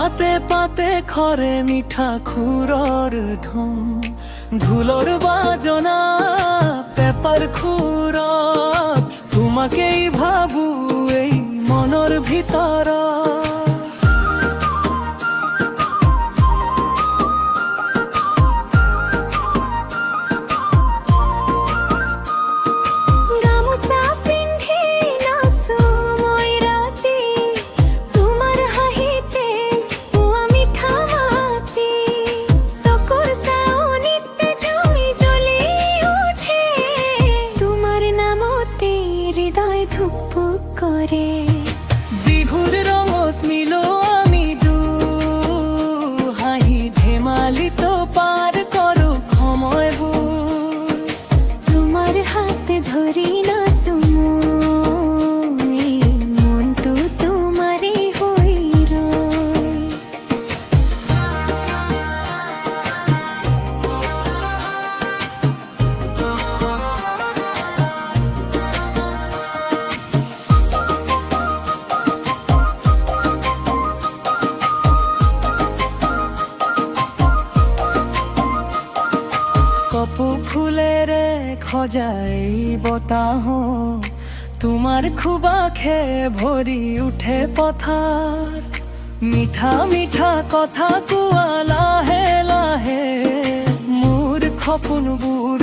পাতে পাতে খরে মিঠা খুরর ধুম ধুলোর বাজনা পেপার খুর তোমাকেই ভাবু এই মনর ভিতর হৃদয় ধুকপুক করে বিহুর রঙত মিলো আমি দু হাহি ধেমালি তো পার করো সময় তোমার হাতে ধরি না সুমু মন তো তোমারই হই রয় কপু ফুলের খজাই বতাহ তোমার খুবা খেয়ে ভরি উঠে পথার মিঠা মিঠা কথা কুয়া লাহে লাহে মোর খপুন বুর